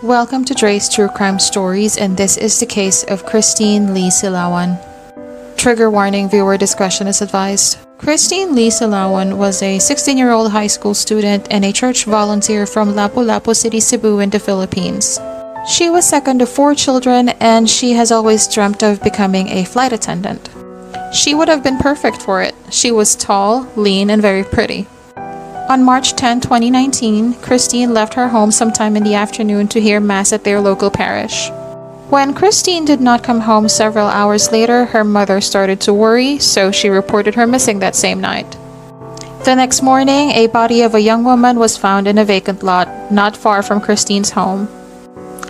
Welcome to Dre's True Crime Stories, and this is the case of Christine Lee Silawan. Trigger warning, viewer discretion is advised. Christine Lee Silawan was a 16-year-old high school student and a church volunteer from Lapu-Lapu City, Cebu in the Philippines. She was second of 4 children, and she has always dreamt of becoming a flight attendant. She would have been perfect for it. She was tall, lean, and very pretty. On March 10, 2019, Christine left her home sometime in the afternoon to hear Mass at their local parish. When Christine did not come home several hours later, her mother started to worry, so she reported her missing that same night. The next morning, a body of a young woman was found in a vacant lot not far from Christine's home.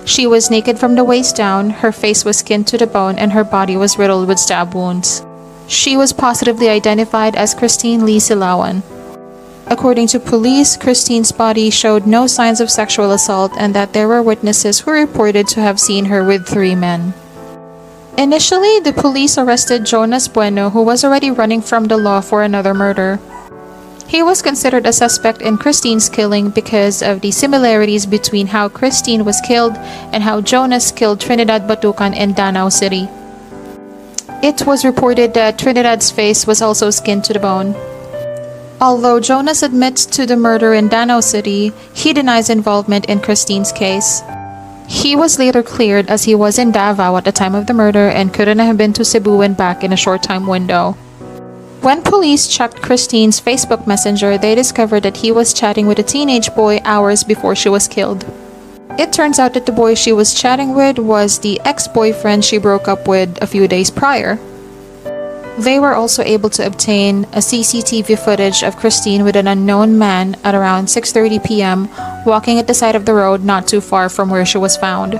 She was naked from the waist down, her face was skinned to the bone, and her body was riddled with stab wounds. She was positively identified as Christine Lee Silawan. According to police, Christine's body showed no signs of sexual assault and that there were witnesses who reported to have seen her with 3 men. Initially, the police arrested Jonas Bueno, who was already running from the law for another murder. He was considered a suspect in Christine's killing because of the similarities between how Christine was killed and how Jonas killed Trinidad Batucan in Danau City. It was reported that Trinidad's face was also skinned to the bone. Although Jonas admits to the murder in Danau City, he denies involvement in Christine's case. He was later cleared as he was in Davao at the time of the murder and couldn't have been to Cebu and back in a short time window. When police checked Christine's Facebook Messenger, they discovered that he was chatting with a teenage boy hours before she was killed. It turns out that the boy she was chatting with was the ex-boyfriend she broke up with a few days prior. They were also able to obtain a CCTV footage of Christine with an unknown man at around 6:30 p.m. walking at the side of the road not too far from where she was found.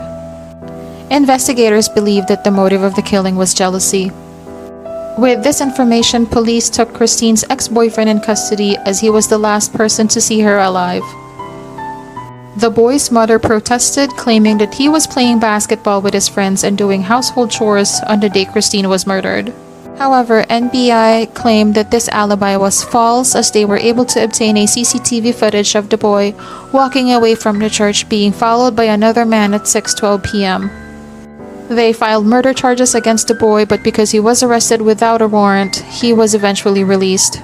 Investigators believe that the motive of the killing was jealousy. With this information, police took Christine's ex-boyfriend in custody as he was the last person to see her alive. The boy's mother protested, claiming that he was playing basketball with his friends and doing household chores on the day Christine was murdered. However, NBI claimed that this alibi was false as they were able to obtain a CCTV footage of the boy walking away from the church being followed by another man at 6:12 p.m. They filed murder charges against the boy, but because he was arrested without a warrant, he was eventually released.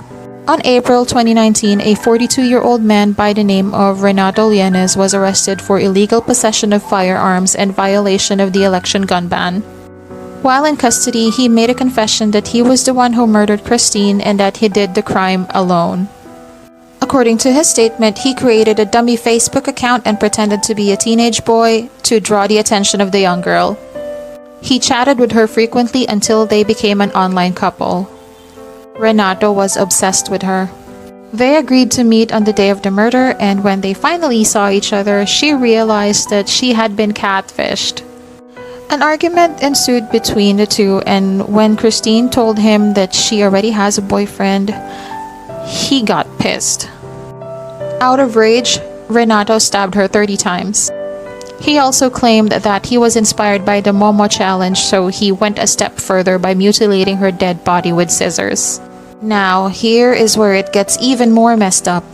On April 2019, a 42-year-old man by the name of Renato Lienes was arrested for illegal possession of firearms and violation of the election gun ban. While in custody, he made a confession that he was the one who murdered Christine and that he did the crime alone. According to his statement, he created a dummy Facebook account and pretended to be a teenage boy to draw the attention of the young girl. He chatted with her frequently until they became an online couple. Renato was obsessed with her. They agreed to meet on the day of the murder, and when they finally saw each other, she realized that she had been catfished. An argument ensued between the two, and when Christine told him that she already has a boyfriend, he got pissed. Out of rage, Renato stabbed her 30 times. He also claimed that he was inspired by the Momo challenge, so he went a step further by mutilating her dead body with scissors. Now, here is where it gets even more messed up.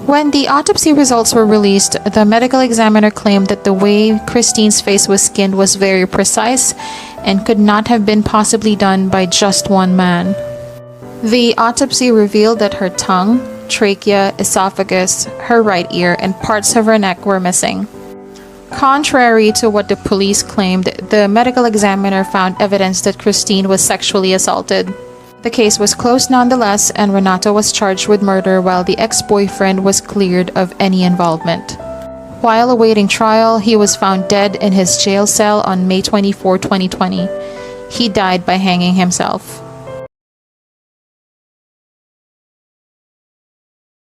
When the autopsy results were released, the medical examiner claimed that the way Christine's face was skinned was very precise and could not have been possibly done by just one man. The autopsy revealed that her tongue, trachea, esophagus, her right ear, and parts of her neck were missing. Contrary to what the police claimed, the medical examiner found evidence that Christine was sexually assaulted. The case was closed nonetheless, and Renato was charged with murder while the ex-boyfriend was cleared of any involvement. While awaiting trial, he was found dead in his jail cell on May 24, 2020. He died by hanging himself.